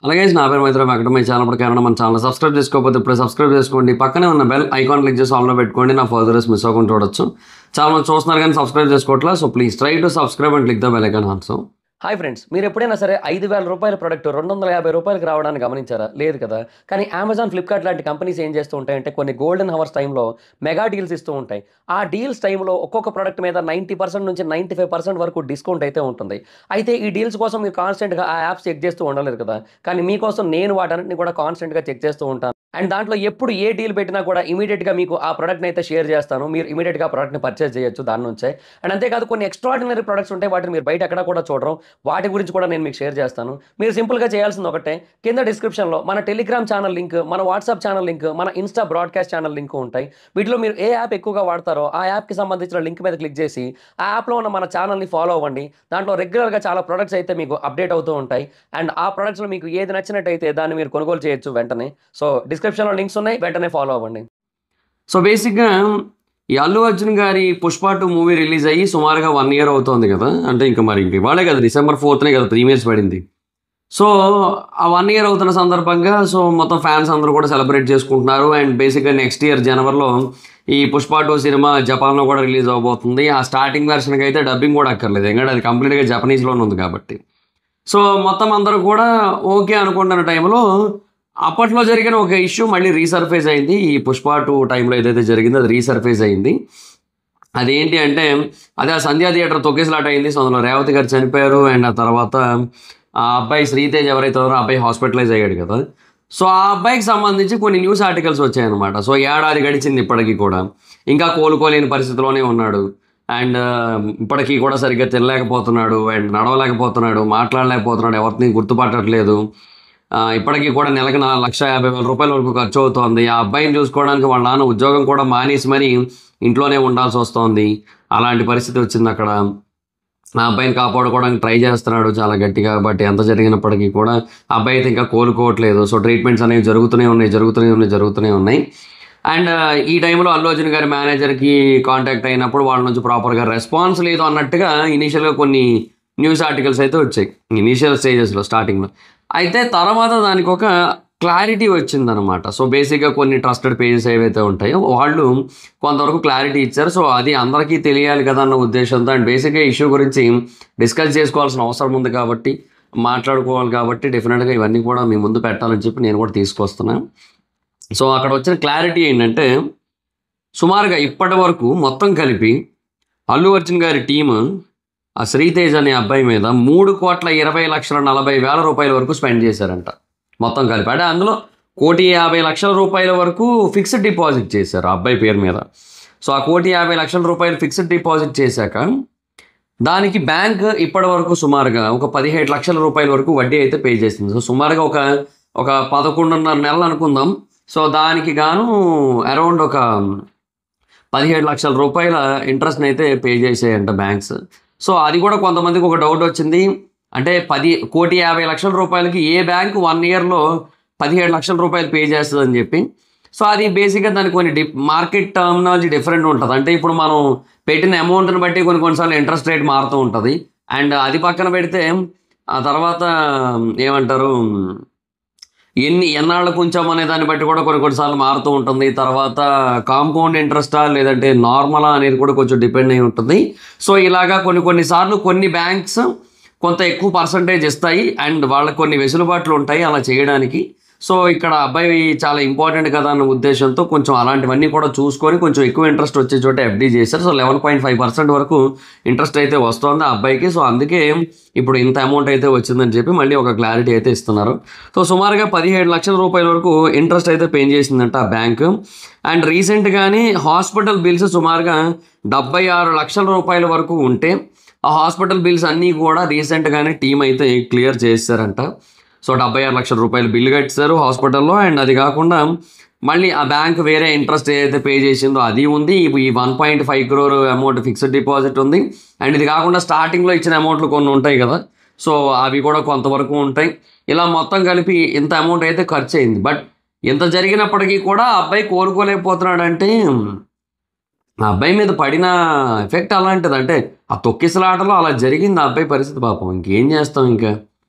అలాగే నా పేరు మైత్రి వెంకట మై ఛానల్ కారణం మన ఛానల్ సబ్స్క్రైబ్ చేసుకోకపోతే ఇప్పుడు సబ్స్క్రైబ్ చేసుకోండి. పక్కనే ఉన్న బెల్ ఐకాన్ క్లిక్ చేసి ఆన్లో పెట్టుకోండి. నా ఫర్దర్స్ మిస్ అవ్వకుండా చూడొచ్చు. చాలా మంది చూస్తున్నారు కానీ సబ్స్క్రైబ్ చేసుకోవట్లా. So please try to subscribe and click the bell icon also. Hi friends, మీరు ఎప్పుడైనా సరే 5,000 రూపాయల ప్రోడక్ట్ 250 రూపాయలకి రావడానికి గమనించారా? లేదు కదా. కానీ అమెజాన్, ఫ్లిప్కార్ట్ లాంటి కంపెనీస్ ఏం చేస్తూ ఉంటాయంటే కొన్ని గోల్డెన్ హవర్స్ టైంలో మెగా డీల్స్ ఇస్తూ ఉంటాయి. ఆ డీల్స్ టైంలో ఒక్కొక్క ప్రోడక్ట్ మీద 90% నుంచి 95% వరకు డిస్కౌంట్ అయితే ఉంటుంది. అయితే ఈ డీల్స్ కోసం మీరు కాన్స్టెంట్గా ఆ యాప్స్ చెక్ చేస్తూ ఉండలేదు కదా. కానీ మీకోసం నేను వాటన్నిటిని కూడా కాన్స్టెంట్గా చెక్ చేస్తూ ఉంటాను. అండ్ దాంట్లో ఎప్పుడు ఏ డీల్ పెట్టినా కూడా ఇమీడియట్గా మీకు ఆ ప్రోడక్ట్ని అయితే షేర్ చేస్తాను. మీరు ఇమీడియట్గా ఆ ప్రోడక్ట్ని పర్చేస్ చేయొచ్చు దాని నుంచే. అండ్ అంతేకాదు కొన్ని ఎక్స్ట్రాడినరీ ప్రొడక్ట్స్ ఉంటాయి, వాటిని మీరు బయట ఎక్కడ కూడా చూడరు. వాటి గురించి కూడా నేను మీకు షేర్ చేస్తాను. మీరు సింపుల్గా చేయాల్సింది ఒకటే, కింద డిస్క్రిప్షన్లో మన టెలిగ్రామ్ ఛానల్ లింక్, మన వాట్సాప్ ఛానల్ లింక్, మన ఇన్స్టా బ్రాడ్కాస్ట్ ఛానల్ లింక్ ఉంటాయి. వీటిలో మీరు ఏ యాప్ ఎక్కువగా వాడతారో ఆ యాప్కి సంబంధించిన లింక్ మీద క్లిక్ చేసి ఆ యాప్లో ఉన్న మన ఛానల్ని ఫాలో అవ్వండి. దాంట్లో రెగ్యులర్గా చాలా ప్రొడక్ట్స్ అయితే మీకు అప్డేట్ అవుతూ ఉంటాయి. అండ్ ఆ ప్రొడక్ట్స్లో మీకు ఏది నచ్చినట్టయితే దాన్ని మీరు కొనుగోలు చేయొచ్చు వెంటనే. సో డిస్క్రిప్షన్లో లింక్స్ ఉన్నాయి, వెంటనే ఫాలో అవ్వండి. సో బేసిక్గా ఈ అల్లు అర్జున్ గారి పుష్ప 2 మూవీ రిలీజ్ అయ్యి సుమారుగా 1 year అవుతుంది కదా. అంటే ఇంకా మరి ఇవాళే కదా, December 4th కదా ప్రీమియర్స్ పడింది. సో ఆ 1 year అవుతున్న సందర్భంగా సో మొత్తం ఫ్యాన్స్ అందరూ కూడా సెలబ్రేట్ చేసుకుంటున్నారు. అండ్ బేసిక్గా నెక్స్ట్ ఇయర్ జనవరిలో ఈ పుష్ప 2 సినిమా జపాన్లో కూడా రిలీజ్ అవబోతుంది. ఆ స్టార్టింగ్ వెర్షన్కి అయితే డబ్బింగ్ కూడా అక్కర్లేదు, ఎందుకంటే అది కంప్లీట్గా జపనీస్లోనే ఉంది కాబట్టి. సో మొత్తం అందరూ కూడా ఓకే అనుకుంటున్న టైంలో అప్పట్లో జరిగిన ఒక ఇష్యూ మళ్ళీ రీసర్ఫేస్ అయింది. ఈ పుష్ప 2 టైంలో ఏదైతే జరిగిందో అది రీసర్ఫేస్ అయింది. అదేంటి అంటే అదే ఆ సంధ్యా థియేటర్ తొక్కేసలాట అయింది. సో అందులో రేవతి గారు చనిపోయారు. అండ్ ఆ తర్వాత ఆ అబ్బాయి శ్రీతేజ్ ఎవరైతే ఉన్నారో ఆ అబ్బాయి హాస్పిటలైజ్ అయ్యాడు కదా. సో ఆ అబ్బాయికి సంబంధించి కొన్ని న్యూస్ ఆర్టికల్స్ వచ్చాయన్నమాట. సో ఏడాది గడిచింది, ఇప్పటికీ కూడా ఇంకా కోలుకోలేని పరిస్థితిలోనే ఉన్నాడు. అండ్ ఇప్పటికీ కూడా సరిగ్గా తినలేకపోతున్నాడు, అండ్ నడవలేకపోతున్నాడు, మాట్లాడలేకపోతున్నాడు, ఎవరిని గుర్తుపట్టట్లేదు. ఇప్పటికీ కూడా నెలకు 4,50,000 రూపాయల వరకు ఖర్చు అవుతోంది. ఆ అబ్బాయిని చూసుకోవడానికి వాళ్ళ నాన్న ఉద్యోగం కూడా మానేసి మరీ ఇంట్లోనే ఉండాల్సి వస్తోంది. అలాంటి పరిస్థితి వచ్చింది అక్కడ. ఆ అబ్బాయిని కాపాడుకోవడానికి ట్రై చేస్తున్నాడు చాలా గట్టిగా. బట్ ఎంత జరిగినప్పటికీ కూడా ఆ అబ్బాయి అయితే ఇంకా కోలుకోవట్లేదు. సో ట్రీట్మెంట్స్ అనేవి జరుగుతూనే ఉన్నాయి. అండ్ ఈ టైంలో అల్లు అర్జున్ గారి మేనేజర్కి కాంటాక్ట్ అయినప్పుడు వాళ్ళ నుంచి ప్రాపర్గా రెస్పాన్స్ లేదు అన్నట్టుగా ఇనీషియల్గా కొన్ని న్యూస్ ఆర్టికల్స్ అయితే వచ్చాయి ఇనీషియల్ స్టేజెస్లో, స్టార్టింగ్లో. అయితే తర్వాత దానికి ఒక క్లారిటీ వచ్చిందనమాట. సో బేసిక్గా కొన్ని ట్రస్టెడ్ పేజెస్ ఏవైతే ఉంటాయో వాళ్ళు కొంతవరకు క్లారిటీ ఇచ్చారు. సో అది అందరికీ తెలియాలి కదా అన్న ఉద్దేశంతో అండ్ బేసిక్గా ఇష్యూ గురించి డిస్కస్ చేసుకోవాల్సిన అవసరం ఉంది కాబట్టి, మాట్లాడుకోవాలి కాబట్టి డెఫినెట్గా ఇవన్నీ కూడా మీ ముందు పెట్టాలని చెప్పి నేను కూడా తీసుకొస్తున్నాను. సో అక్కడ వచ్చిన క్లారిటీ ఏంటంటే సుమారుగా ఇప్పటి వరకు మొత్తం కలిపి అల్లు అర్జున్ గారి టీము ఆ శ్రీతేజ్ అనే అబ్బాయి మీద 3,20,40,000 రూపాయల వరకు స్పెండ్ చేశారంట మొత్తం కలిపి. అంటే అందులో 1,50,00,000 రూపాయల వరకు ఫిక్స్డ్ డిపాజిట్ చేశారు ఆ అబ్బాయి పేరు మీద. సో ఆ 1,50,00,000 రూపాయలు ఫిక్స్డ్ డిపాజిట్ చేశాక దానికి బ్యాంక్ ఇప్పటి వరకు సుమారుగా ఒక 17 లక్షల రూపాయల వరకు వడ్డీ అయితే పే చేసింది. సో సుమారుగా ఒక 11.5 నెలలు అనుకుందాం. సో దానికి గాను అరౌండ్ ఒక 17 లక్షల రూపాయల ఇంట్రెస్ట్ని అయితే పే చేసాయంట బ్యాంక్స్. సో అది కూడా కొంతమందికి ఒక డౌట్ వచ్చింది, అంటే 1,50,00,000 రూపాయలకి ఏ బ్యాంక్ 1 yearలో 17 లక్షల రూపాయలు పే చేస్తుందని చెప్పి. సో అది బేసిక్గా దానికి కొన్ని మార్కెట్ టర్మినాలజీ డిఫరెంట్ ఉంటుంది. అంటే ఇప్పుడు మనం పెట్టిన అమౌంట్ని బట్టి కొన్నిసార్లు ఇంట్రెస్ట్ రేట్ మారుతూ ఉంటుంది. అండ్ అది పక్కన పెడితే ఆ తర్వాత ఏమంటారు, ఎన్నాళ్ళకు ఉంచామనే దాన్ని బట్టి కూడా కొన్నిసార్లు మారుతూ ఉంటుంది. తర్వాత కాంపౌండ్ ఇంట్రెస్టా లేదంటే నార్మలా అనేది కూడా కొంచెం డిపెండ్ అయి ఉంటుంది. సో ఇలాగా కొన్నిసార్లు కొన్ని బ్యాంక్స్ కొంత ఎక్కువ పర్సంటేజ్ ఇస్తాయి అండ్ వాళ్ళకి కొన్ని వెసులుబాట్లు ఉంటాయి అలా చేయడానికి. సో ఇక్కడ అబ్బాయి చాలా ఇంపార్టెంట్ కదా అన్న ఉద్దేశంతో కొంచెం అలాంటివన్నీ కూడా చూసుకొని కొంచెం ఎక్కువ ఇంట్రెస్ట్ వచ్చే చోట ఎఫ్డీ చేశారు. సో 11.5% వరకు ఇంట్రెస్ట్ అయితే వస్తుంది ఆ అబ్బాయికి. సో అందుకే ఇప్పుడు ఇంత అమౌంట్ అయితే వచ్చిందని చెప్పి మళ్ళీ ఒక క్లారిటీ అయితే ఇస్తున్నారు. సో సుమారుగా 17 లక్షల రూపాయల వరకు ఇంట్రెస్ట్ అయితే పే చేసిందంట ఆ బ్యాంక్. అండ్ రీసెంట్గానే హాస్పిటల్ బిల్స్ సుమారుగా 76 లక్షల రూపాయల వరకు ఉంటే ఆ హాస్పిటల్ బిల్స్ అన్నీ కూడా రీసెంట్గానే టీం అయితే క్లియర్ చేశారంట. సో 76 లక్షల రూపాయలు బిల్లు కట్టారు హాస్పిటల్లో. అండ్ అది కాకుండా మళ్ళీ ఆ బ్యాంక్ వేరే ఇంట్రెస్ట్ ఏదైతే పే చేసిందో అది ఉంది. ఈ 1.5 crore అమౌంట్ ఫిక్స్డ్ డిపాజిట్ ఉంది. అండ్ ఇది కాకుండా స్టార్టింగ్లో ఇచ్చిన అమౌంట్లు కొన్ని ఉంటాయి కదా, సో అవి కూడా కొంతవరకు ఉంటాయి. ఇలా మొత్తం కలిపి ఇంత అమౌంట్ అయితే ఖర్చు అయింది. బట్ ఇంత జరిగినప్పటికీ కూడా అబ్బాయి కోలుకోలేకపోతున్నాడంటే ఆ అబ్బాయి మీద పడిన ఎఫెక్ట్ అలాంటిది. అంటే ఆ తొక్కిసలాటలో అలా జరిగింది ఆ అబ్బాయి పరిస్థితి. పాపం ఇంకేం చేస్తాం ఇంకా.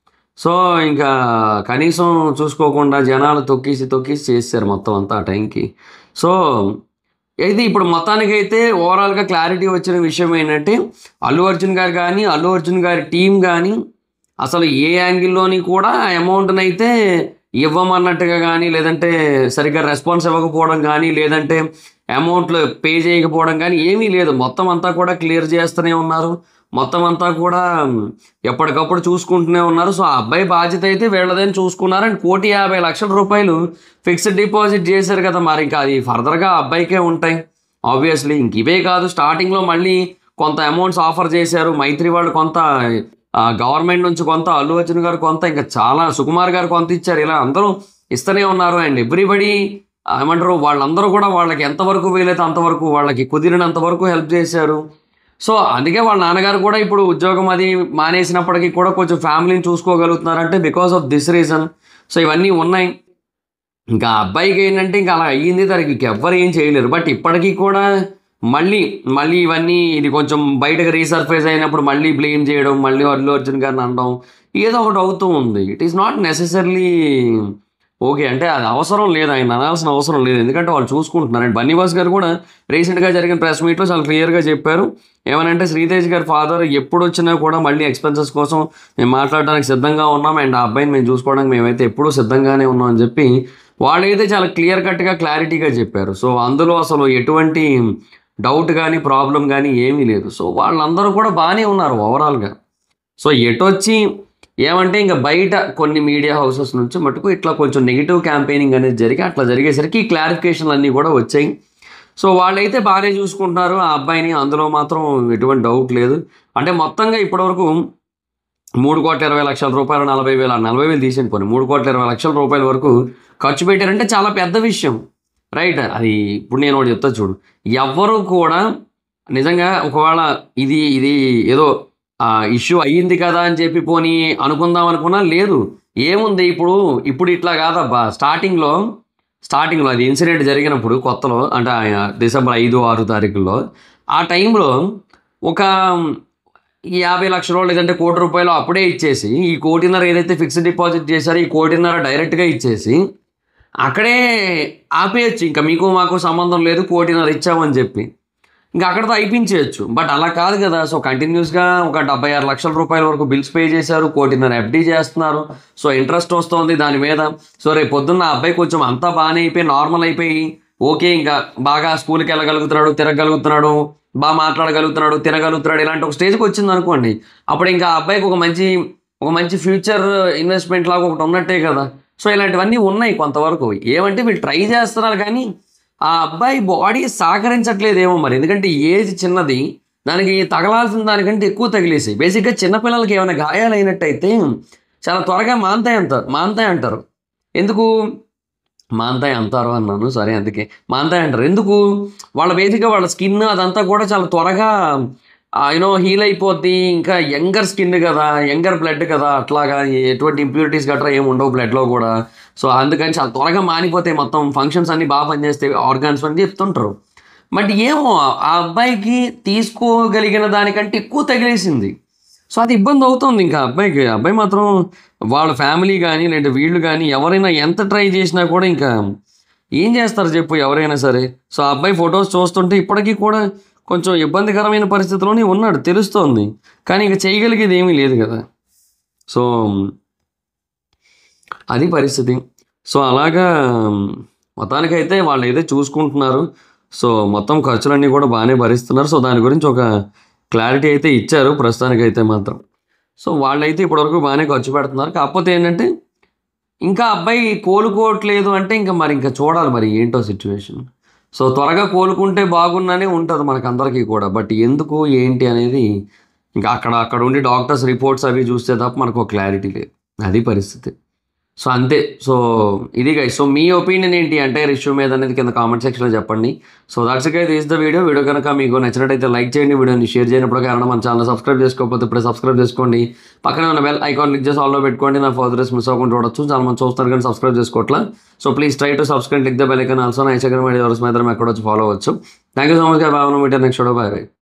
సో ఇంకా కనీసం చూసుకోకుండా జనాలు తొక్కేసి తొక్కేసి చేశారు మొత్తం అంతా ఆ టైంకి. సో అయితే ఇప్పుడు మొత్తానికైతే ఓవరాల్గా క్లారిటీ వచ్చిన విషయం ఏంటంటే అల్లు అర్జున్ గారు కానీ అల్లు అర్జున్ గారి టీం కానీ అసలు ఏ యాంగిల్లోని కూడా అమౌంట్ని అయితే ఇవ్వమన్నట్టుగా కానీ, లేదంటే సరిగ్గా రెస్పాన్స్ ఇవ్వకపోవడం కానీ, లేదంటే అమౌంట్లు పే చేయకపోవడం కానీ ఏమీ లేదు. మొత్తం అంతా కూడా క్లియర్ చేస్తూనే ఉన్నారు. మొత్తం అంతా కూడా ఎప్పటికప్పుడు చూసుకుంటూనే ఉన్నారు. సో ఆ అబ్బాయి బాధ్యత అయితే వీళ్ళదని చూసుకున్నారు. అండ్ 1,50,00,000 రూపాయలు ఫిక్స్డ్ డిపాజిట్ చేశారు కదా, మరి ఇంకా అది ఫర్దర్గా అబ్బాయికే ఉంటాయి ఆబ్వియస్లీ. ఇంక ఇవే కాదు, స్టార్టింగ్లో మళ్ళీ కొంత అమౌంట్స్ ఆఫర్ చేశారు. మైత్రి వాళ్ళు కొంత, గవర్నమెంట్ నుంచి కొంత, అల్లు అర్జున్ గారు కొంత, ఇంకా చాలా సుకుమార్ గారు కొంత ఇచ్చారు. ఇలా అందరూ ఇస్తూనే ఉన్నారు. అండ్ ఎవ్రీబడి ఏమంటారు, వాళ్ళందరూ కూడా వాళ్ళకి ఎంతవరకు వీలైతే అంతవరకు, వాళ్ళకి కుదిరినంత వరకు హెల్ప్ చేశారు. సో అందుకే వాళ్ళ నాన్నగారు కూడా ఇప్పుడు ఉద్యోగం అది మానేసినప్పటికీ కూడా కొంచెం ఫ్యామిలీని చూసుకోగలుగుతున్నారంటే because of this reason. So ఇవన్నీ ఉన్నాయి. ఇంకా అబ్బాయికి ఏంటంటే ఇంకా అలా అయ్యింది, దానికి ఎవ్వరు ఏం చేయలేరు. బట్ ఇప్పటికీ కూడా మళ్ళీ ఇవన్నీ ఇది కొంచెం బయటకు రీసర్ఫేస్ అయినప్పుడు మళ్ళీ బ్లేమ్ చేయడం, మళ్ళీ అల్లు అర్జున్ గారిని అనడం, ఏదో ఒకటి అవుతూ ఉంది. It is not necessarily okay. అంటే అది అవసరం లేదు, ఆయన అనాల్సిన అవసరం లేదు, ఎందుకంటే వాళ్ళు చూసుకుంటున్నారు. అండ్ బన్నీవాస్ గారు కూడా రీసెంట్గా జరిగిన ప్రెస్ మీట్లో చాలా క్లియర్గా చెప్పారు. ఏమనంటే శ్రీతేజ్ గారి ఫాదర్ ఎప్పుడు వచ్చినా కూడా మళ్ళీ ఎక్స్పెన్సెస్ కోసం మేము మాట్లాడడానికి సిద్ధంగా ఉన్నాం, అండ్ ఆ అబ్బాయిని మేము చూసుకోవడానికి మేమైతే ఎప్పుడూ సిద్ధంగానే ఉన్నాం అని చెప్పి వాళ్ళైతే చాలా క్లియర్ కట్గా క్లారిటీగా చెప్పారు. సో అందులో అసలు ఎటువంటి డౌట్ కానీ ప్రాబ్లం కానీ ఏమీ లేదు. సో వాళ్ళందరూ కూడా బాగానే ఉన్నారు ఓవరాల్గా. సో ఎటొచ్చి ఏమంటే ఇంకా బయట కొన్ని మీడియా హౌసెస్ నుంచి మటుకు ఇట్లా కొంచెం నెగిటివ్ క్యాంపెయినింగ్ అనేది జరిగి అట్లా జరిగేసరికి క్లారిఫికేషన్లు అన్నీ కూడా వచ్చాయి. సో వాళ్ళైతే బాగానే చూసుకుంటున్నారు ఆ అబ్బాయిని, అందులో మాత్రం ఎటువంటి డౌట్ లేదు. అంటే మొత్తంగా ఇప్పటివరకు 3,20,00,000 రూపాయలు, 40,000 తీసేయండి పోనీ, 3,20,00,000 రూపాయల వరకు ఖర్చు పెట్టారంటే చాలా పెద్ద విషయం, రైట్? అది ఇప్పుడు నేను ఒకటి చెప్తా చూడు, ఎవ్వరూ కూడా నిజంగా ఒకవేళ ఇది ఏదో ఇష్యూ అయ్యింది కదా అని చెప్పి పోనీ అనుకుందాం అనుకున్నా లేదు. ఏముంది ఇప్పుడు ఇట్లా కాదబ్బా. స్టార్టింగ్లో అది ఇన్సిడెంట్ జరిగినప్పుడు కొత్తలో, అంటే డిసెంబర్ 5-6 తారీఖుల్లో ఆ టైంలో ఒక 50,00,000 లేదంటే 1,00,00,000 రూపాయలు అప్పుడే ఇచ్చేసి, ఈ 1,50,00,000 ఏదైతే ఫిక్స్డ్ డిపాజిట్ చేశారో ఈ 1,50,00,000 డైరెక్ట్గా ఇచ్చేసి అక్కడే ఆపేయచ్చు. ఇంకా మీకు మాకు సంబంధం లేదు, 1,50,00,000 ఇచ్చామని చెప్పి ఇంకా అక్కడితో అయిపించేయచ్చు. బట్ అలా కాదు కదా. సో కంటిన్యూస్గా ఒక 76,00,000 రూపాయల వరకు బిల్స్ పే చేశారు, 1,50,00,000 ఎఫ్డీ చేస్తున్నారు. సో ఇంట్రెస్ట్ వస్తుంది దాని మీద. సో రేపు పొద్దున్న అబ్బాయి కొంచెం అంతా బాగానే అయిపోయి నార్మల్ అయిపోయి ఓకే, ఇంకా బాగా స్కూల్కి వెళ్ళగలుగుతున్నాడు, తిరగలుగుతున్నాడు, బాగా మాట్లాడగలుగుతున్నాడు, తినగలుగుతున్నాడు, ఇలాంటి ఒక స్టేజ్కి వచ్చింది అనుకోండి, అప్పుడు ఇంకా అబ్బాయికి ఒక మంచి ఫ్యూచర్ ఇన్వెస్ట్మెంట్ లాగా ఒకటి ఉన్నట్టే కదా. సో ఇలాంటివన్నీ ఉన్నాయి కొంతవరకు. ఏమంటే వీళ్ళు ట్రై చేస్తున్నారు కానీ ఆ అబ్బాయి బాడీ సహకరించట్లేదేమో మరి, ఎందుకంటే ఏజ్ చిన్నది, దానికి తగలాల్సిన దానికంటే ఎక్కువ తగిలేసి. బేసిక్గా చిన్నపిల్లలకి ఏమైనా గాయాలైనట్టయితే చాలా త్వరగా మాంతాయి అంటారు. ఎందుకు మాంతాయి అంటారు అన్నాను, సరే అందుకే మాంతాయి అంటారు. ఎందుకు? బేసిక్గా వాళ్ళ స్కిన్ అదంతా కూడా చాలా త్వరగా హీల్ అయిపోద్ది. ఇంకా యంగర్ స్కిన్ కదా, యంగర్ బ్లడ్ కదా, అట్లాగా ఎటువంటి ఇంప్యూరిటీస్ గట్రా ఏమి ఉండవు బ్లడ్లో కూడా. సో అందుకని చాలా త్వరగా మానిపోతాయి, మొత్తం ఫంక్షన్స్ అన్నీ బాగా పనిచేస్తాయి ఆర్గాన్స్ అని చెప్తుంటారు. బట్ ఏమో ఆ అబ్బాయికి తీసుకోగలిగిన దానికంటే ఎక్కువ తగిలేసింది. సో అది ఇబ్బంది అవుతుంది ఇంకా అబ్బాయి మాత్రం వాళ్ళ ఫ్యామిలీ కానీ లేదంటే వీళ్ళు కానీ ఎవరైనా ఎంత ట్రై చేసినా కూడా ఇంకా ఏం చేస్తారు చెప్పు ఎవరైనా సరే. సో ఆ అబ్బాయి ఫొటోస్ చూస్తుంటే ఇప్పటికీ కూడా కొంచెం ఇబ్బందికరమైన పరిస్థితిలోనే ఉన్నాడు తెలుస్తోంది, కానీ ఇక చేయగలిగేది ఏమీ లేదు కదా. సో అది పరిస్థితి. సో అలాగా మొత్తానికైతే వాళ్ళు అయితే చూసుకుంటున్నారు. సో మొత్తం ఖర్చులన్నీ కూడా బాగానే భరిస్తున్నారు. సో దాని గురించి ఒక క్లారిటీ అయితే ఇచ్చారు ప్రస్తుతానికైతే మాత్రం. సో వాళ్ళైతే ఇప్పటివరకు బాగానే ఖర్చు పెడుతున్నారు. కాకపోతే ఏంటంటే ఇంకా అబ్బాయి కోలుకోవట్లేదు అంటే ఇంకా చూడాలి మరి ఏంటో సిచ్యువేషన్. సో త్వరగా కోలుకుంటే బాగున్నానే ఉంటుంది మనకందరికీ కూడా. బట్ ఎందుకు ఏంటి అనేది ఇంకా అక్కడ ఉండి డాక్టర్స్ రిపోర్ట్స్ అవి చూస్తే తప్ప మనకు క్లారిటీ లేదు, అది పరిస్థితి. సో అంతే. సో ఇది గైస్. సో మీ ఒపీనియన్ ఏంటి అంటే ఇష్యూ మీద అనేది కింద కామెంట్ సెక్షన్లో చెప్పండి. So that's guys, this the video కనుక మీకు నచ్చినట్టయితే లైక్ చేయండి, వీడియోని షేర్ చేయనప్పుడు కారణం మన ఛానల్ సబ్స్క్రైబ్ చేసుకోకపోతే ఇప్పుడే సబ్స్క్రైబ్ చేసుకోండి. పక్కన ఉన్న బెల్ ఐకాన్ క్లిక్ చేసి ఆల్లో పెట్టుకోండి, నా ఫర్దర్స్ మిస్ అవ్వకుండా చూడొచ్చు. చాలా మంది చూస్తారు కానీ సబ్స్క్రైబ్ చేసుకోవట్లా. So please try to subscribe, click the bell icon also. నా ఇన్స్టాగ్రామ్ ఐడి ఎవరి మీద ఎక్కడ వచ్చి ఫాలో అవ్వచ్చు. Thank you so much. బాగా meet at next video. Bye by.